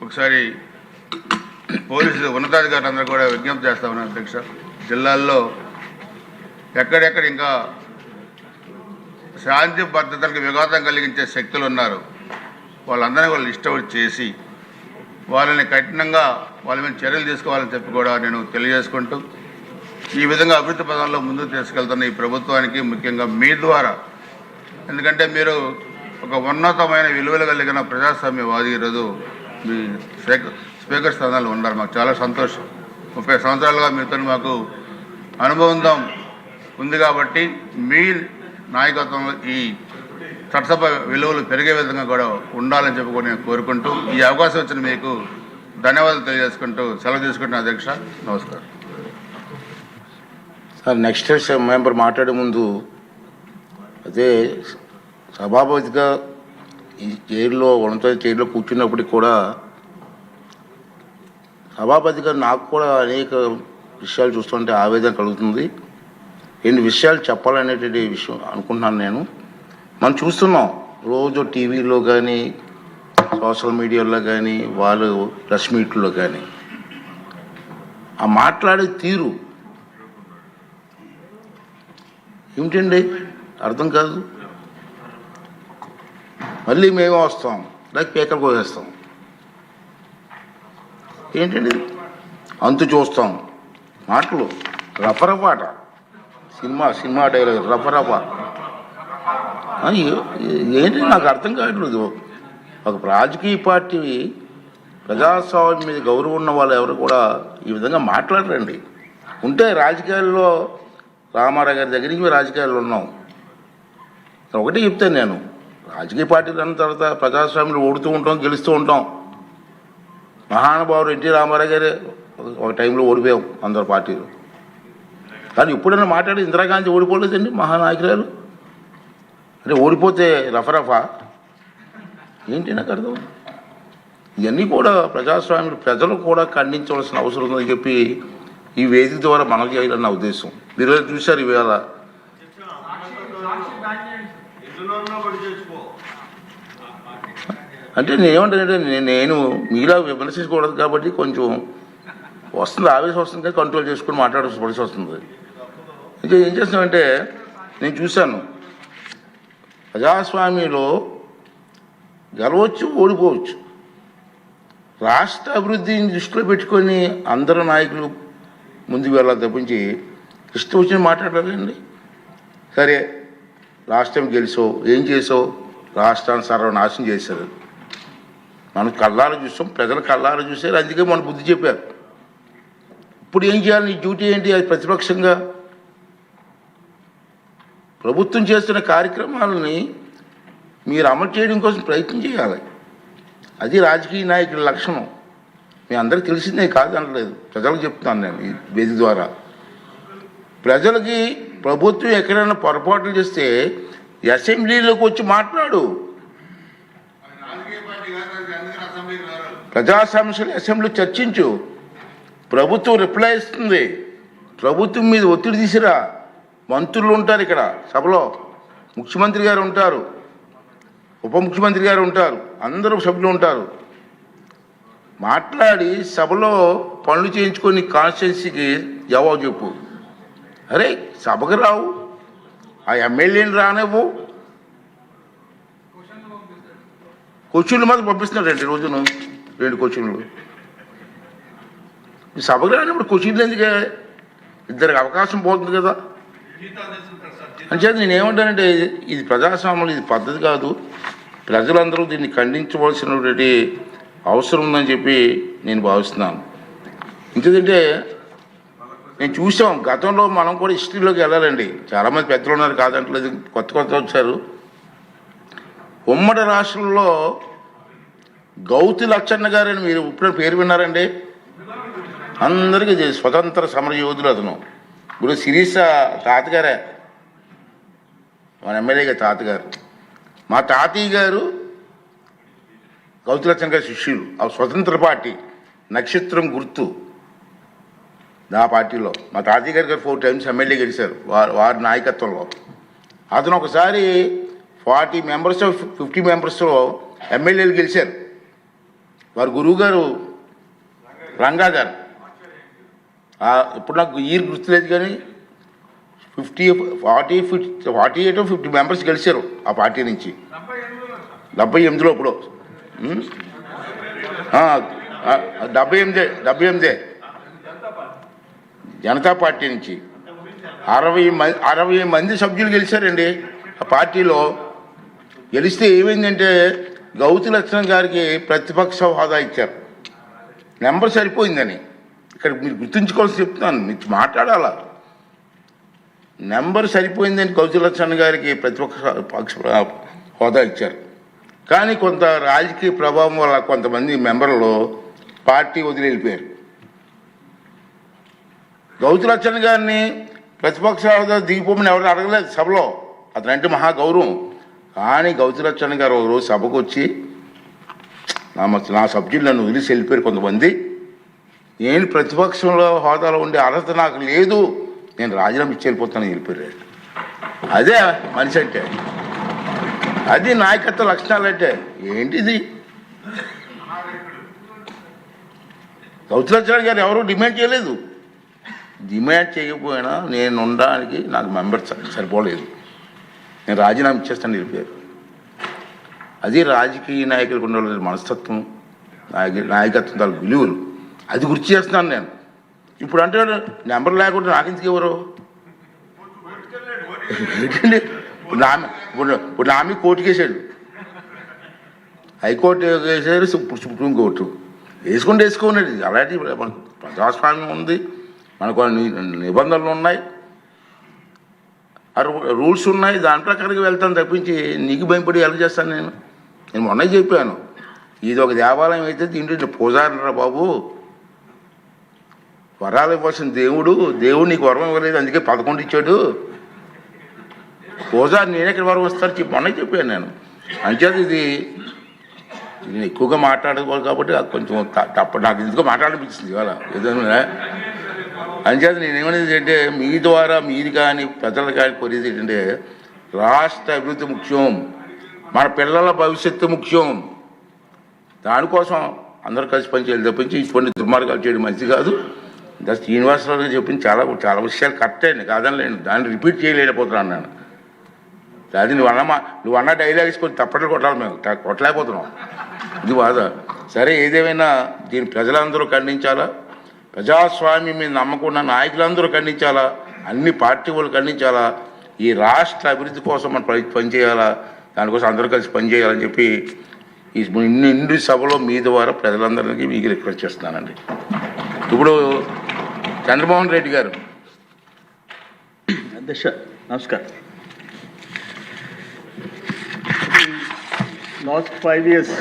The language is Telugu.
ఒకసారి పోలీసు ఉన్నతాధికారులందరూ కూడా విజ్ఞప్తి చేస్తా ఉన్నారు అధ్యక్ష. జిల్లాల్లో ఎక్కడెక్కడ ఇంకా శాంతి భద్రతలకు విఘాతం కలిగించే శక్తులు ఉన్నారు, వాళ్ళందరినీ కూడా లిస్ట్ అవుట్ చేసి వాళ్ళని కఠినంగా వాళ్ళ మీద చర్యలు తీసుకోవాలని చెప్పి కూడా నేను తెలియజేసుకుంటూ, ఈ విధంగా అభివృద్ధి పదంలో ముందుకు తీసుకెళ్తున్న ఈ ప్రభుత్వానికి ముఖ్యంగా మీ ద్వారా, ఎందుకంటే మీరు ఒక ఉన్నతమైన విలువలు కలిగిన ప్రజాస్వామ్యవాది, ఈరోజు మీ స్పీకర్ స్థానాలు ఉన్నారు. మాకు చాలా సంతోషం. 30 సంవత్సరాలుగా మీతో మాకు అనుబంధం ఉంది కాబట్టి మీ నాయకత్వంలో ఈ చట్టసభ విలువలు పెరిగే విధంగా కూడా ఉండాలని చెప్పి కూడా నేను కోరుకుంటూ, ఈ అవకాశం వచ్చిన మీకు ధన్యవాదాలు తెలియజేసుకుంటూ సెలవు తీసుకుంటున్నా అధ్యక్ష. నమస్కారం సార్. నెక్స్ట్ మెంబర్ మాట్లాడే ముందు అదే సభాపతిగా ఈ చైర్లో ఉన్నత చైర్లో కూర్చున్నప్పటికి కూడా సభాపతిగా నాకు కూడా అనేక విషయాలు చూస్తుంటే ఆవేదన కలుగుతుంది. ఎన్ని విషయాలు చెప్పాలనేటువంటి విషయం అనుకుంటున్నాను నేను. మనం చూస్తున్నాం రోజు టీవీలో కానీ సోషల్ మీడియాలో కానీ వాళ్ళు ప్రెస్ మీట్లో కానీ ఆ మాట్లాడే తీరు ఏమిటండి అర్థం కాదు. మళ్ళీ మేమే వస్తాం, లేక పేకలు కోసేస్తాం. ఏంటండి అంతు చూస్తాం మాటలు, రఫరఫాట సినిమా డైలాగ్ రఫరఫా ఏంటి నాకు అర్థం కావట్లేదు. ఒక రాజకీయ పార్టీ ప్రజాస్వామ్యం మీద గౌరవం ఉన్న వాళ్ళు ఎవరు కూడా ఈ విధంగా మాట్లాడరండి. ఉంటే రాజకీయాల్లో రామారావు గారి దగ్గర నుంచి రాజకీయాల్లో ఉన్నాం. ఒకటే చెప్తాను నేను, రాజకీయ పార్టీలు అన్న తర్వాత ప్రజాస్వామ్యంలో ఓడుతూ ఉంటాం, గెలుస్తూ ఉంటాం. మహానుభావుడు ఎన్టీ రామారావు గారే ఒక టైంలో ఓడిపోయాం అందరు పార్టీలు. కానీ ఎప్పుడైనా మాట్లాడి ఇందిరాగాంధీ ఓడిపోలేదండి మహానాయకురాలు. అంటే ఓడిపోతే రఫరఫా ఏంటి నాకు అర్థం. ఇవన్నీ కూడా ప్రజాస్వామ్యం ప్రజలు కూడా ఖండించవలసిన అవసరం ఉందని చెప్పి ఈ వేదిక ద్వారా మనకు చేయాలని నా ఉద్దేశం. మీరు చూశారు ఇవాళ అంటే నేనేమంటానంటే నేను మీలా విమర్శించకూడదు కాబట్టి కొంచెం వస్తుంది, ఆవేశం వస్తుంది కానీ కంట్రోల్ చేసుకుని మాట్లాడాల్సి వస్తుంది. ఇంకా ఏం చేస్తున్నామంటే నేను చూశాను ప్రజాస్వామ్యంలో గెలవచ్చు, ఓడిపోవచ్చు. రాష్ట్ర అభివృద్ధిని దృష్టిలో పెట్టుకొని అందరు నాయకులు ముందుకు వెళ్ళాలి తప్పించి ఇష్టం వచ్చిన మాట్లాడాలండి. సరే రాష్ట్రం గెలిచావు, ఏం చేసావు? రాష్ట్రాన్ని సర్వనాశనం చేశారు. మనం కళ్ళారా చూసాం, ప్రజలు కళ్ళారా చూశారు, అందుకే మన బుద్ధి చెప్పారు. ఇప్పుడు ఏం చేయాలి? నీ డ్యూటీ ఏంటి? అది ప్రతిపక్షంగా ప్రభుత్వం చేస్తున్న కార్యక్రమాలని మీరు అమలు చేయడం కోసం ప్రయత్నం చేయాలి. అది రాజకీయ నాయకుల లక్షణం. మీ అందరికీ తెలిసిందే కాదు అనలేదు, ప్రజలకు చెప్తున్నాను నేను ఈ వేదిక ద్వారా. ప్రజలకి ప్రభుత్వం ఎక్కడైనా పొరపాట్లు చేస్తే అసెంబ్లీలోకి వచ్చి మాట్లాడు. ప్రజా సమస్యలు అసెంబ్లీ చర్చించు. ప్రభుత్వం రిప్లై ఇస్తుంది. ప్రభుత్వం మీద ఒత్తిడి తీసిరా. మంత్రులు ఉంటారు ఇక్కడ సభలో, ముఖ్యమంత్రి గారు ఉంటారు, ఉప ముఖ్యమంత్రి గారు ఉంటారు, అందరూ సభ్యులు ఉంటారు. మాట్లాడి సభలో పనులు చేయించుకొని కాన్స్టిట్యున్సీకి జవాబు చెప్పు. అరే సభకు రావు, ఆ ఎమ్మెల్యేని రానివ్వు. క్వశ్చన్లు మాత్రం పంపిస్తున్నారండి రోజును 2 క్వశ్చన్లు. సభకు రానిప్పుడు క్వశ్చన్లు ఎందుకే? ఇద్దరికి అవకాశం పోతుంది కదా. అంచేత నేనేమంటానంటే ఇది ప్రజాస్వామ్యం, ఇది పద్ధతి కాదు. ప్రజలందరూ దీన్ని ఖండించవలసినటువంటి అవసరం ఉందని చెప్పి నేను భావిస్తున్నాను. ఇంకేంటంటే నేను చూసాం గతంలో, మనం కూడా హిస్టరీలోకి వెళ్ళాలండి. చాలామంది పెద్దలు ఉన్నారు కాదంటలేదు, కొత్త వచ్చారు. ఉమ్మడి రాష్ట్రంలో గౌతి లచ్చన్న గారని మీరు ఇప్పుడు పేరు విన్నారండి? అందరికీ స్వతంత్ర సమర యోధులు అతను. ఇప్పుడు శిరీష తాతగారే, మన ఎమ్మెల్యేగా తాతగారు. మా తాతయ్య గారు గౌతి లచ్చన్న గారి శిష్యులు. ఆ స్వతంత్ర పార్టీ నక్షత్రం గుర్తు ఆ పార్టీలో మా తాతయ్య గారు 4 times ఎమ్మెల్యే గెలిచారు వారి నాయకత్వంలో. అతను ఒకసారి 40 members 50 members ఎమ్మెల్యేలు గెలిచారు వారి గురువు గారు రంగా గారు ఇప్పుడు నాకు ఇయర్ గుర్తులేదు కానీ 48 మెంబర్స్ గెలిచారు ఆ పార్టీ నుంచి 78లో ఇప్పుడు 78 జనతా పార్టీ నుంచి 60 మంది సభ్యులు గెలిచారండి ఆ పార్టీలో. గెలిస్తే ఏమైందంటే గౌతు లక్ష్మణ్ గారికి ప్రతిపక్ష హోదా ఇచ్చారు. నెంబర్ సరిపోయిందని ఇక్కడ మీరు గుర్తుంచుకోవాల్సి చెప్తున్నాను, మీరు మాట్లాడాలా. నెంబర్ సరిపోయిందని గౌతు లక్ష్మణ్ గారికి ప్రతిపక్ష హోదా ఇచ్చారు. కానీ కొంత రాజకీయ ప్రభావం వల్ల కొంతమంది మెంబర్లు పార్టీ వదిలి వెళ్ళిపోయారు. గౌతు లక్ష్మణ్ గారిని ప్రతిపక్ష హోదా దిగిపోమని ఎవరు అడగలేదు సభలో, అతనంటే మహా గౌరవం. కానీ గౌతు లక్ష్మణ్ గారు ఒకరోజు సభకు వచ్చి నా సభ్యులు నన్ను వదిలేసి వెళ్ళిపోయారు కొంతమంది, నేను ప్రతిపక్షంలో హోదాలో ఉండే అర్హత నాకు లేదు, నేను రాజీనామా ఇచ్చి వెళ్ళిపోతానని వెళ్ళిపోయారు. అదే మనిషి అంటే, అది నాయకత్వ లక్షణాలు అంటే ఏంటిది. గౌతు లక్ష్మణ్ గారు ఎవరు డిమాండ్ చేయలేదు. డిమాండ్ చేయకపోయినా నేను ఉండడానికి నాకు మెంబర్ సరిపోలేదు, నేను రాజీనామా ఇచ్చేస్తాను వెళ్ళిపోయారు. అది రాజకీయ నాయకులకు ఉండాలి మనస్తత్వం, నాయకత్వం తాలూ విలువలు. అది గుర్తు చేస్తున్నాను నేను. ఇప్పుడు అంటే నెంబర్ లేకుండా నాకెందుకు ఎవరు ఇప్పుడు నా మీద కోర్టుకు వేసాడు, హైకోర్టు వేసారు, సుప్రీంకోర్టు వేసుకోండి. అలాంటి మనకు ప్రజాస్వామ్యం ఉంది, మనకు నిబంధనలు ఉన్నాయి, రూల్స్ ఉన్నాయి, దాని ప్రకారంగా వెళ్తాను తప్పించి నీకు భయపడి ఎలా చేస్తాను నేను మొన్న చెప్పాను, ఇది ఒక దేవాలయం అయితే దీంట్లో పూజారిరా బాబు, వరాలు ఇవ్వాల్సిన దేవుడు నీకు వరం ఇవ్వలేదు, అందుకే 11 ఇచ్చాడు, పూజారి నేనెక్కడ వరం వస్తాను మొన్న చెప్పాను నేను. అంచేది ఇది నేను ఎక్కువగా మాట్లాడుకోవాలి కాబట్టి కొంచెం నాకు ఎందుకో మాట్లాడిపించింది ఇవాళ ఏదైనా. అంచేత నేనేమనేది అంటే మీ ద్వారా మీరు కానీ ప్రజలు కానీ కోరేది ఏంటంటే రాష్ట్ర అభివృద్ధి ముఖ్యం, మన పిల్లల భవిష్యత్తు ముఖ్యం. దానికోసం అందరూ కలిసి పనిచేయాలి తప్పించి ఇటువంటి దుర్మార్గాలు చేయడం మంచిది కాదు. శ్రీనివాసరావు గారు చెప్పింది చాలా విషయాలు కరెక్టే అండి, కాదనలేను, దాన్ని రిపీట్ చేయలేకపోతున్నాను నేను. అది నువ్వు అన్న డైలాగ్స్ కొంచెం తప్పట్లు కొట్టాలి, మేము కొట్టలేకపోతున్నాం, ఇది బాధ. సరే ఏదేమైనా దీన్ని ప్రజలందరూ ఖండించాలా, ప్రజాస్వామ్యం మీద నమ్మకున్న నాయకులందరూ ఖండించాలా, అన్ని పార్టీ వాళ్ళు ఖండించాలా, ఈ రాష్ట్ర అభివృద్ధి కోసం మనం పనిచేయాలా, దానికోసం అందరూ కలిసి పనిచేయాలని చెప్పి ఈ నిండు సభలో మీ ద్వారా ప్రజలందరికీ మీకు రిక్వెస్ట్ చేస్తున్నానండి. ఇప్పుడు చంద్రమోహన్ రెడ్డి గారు. అధ్యక్ష నమస్కారం. Last 5 years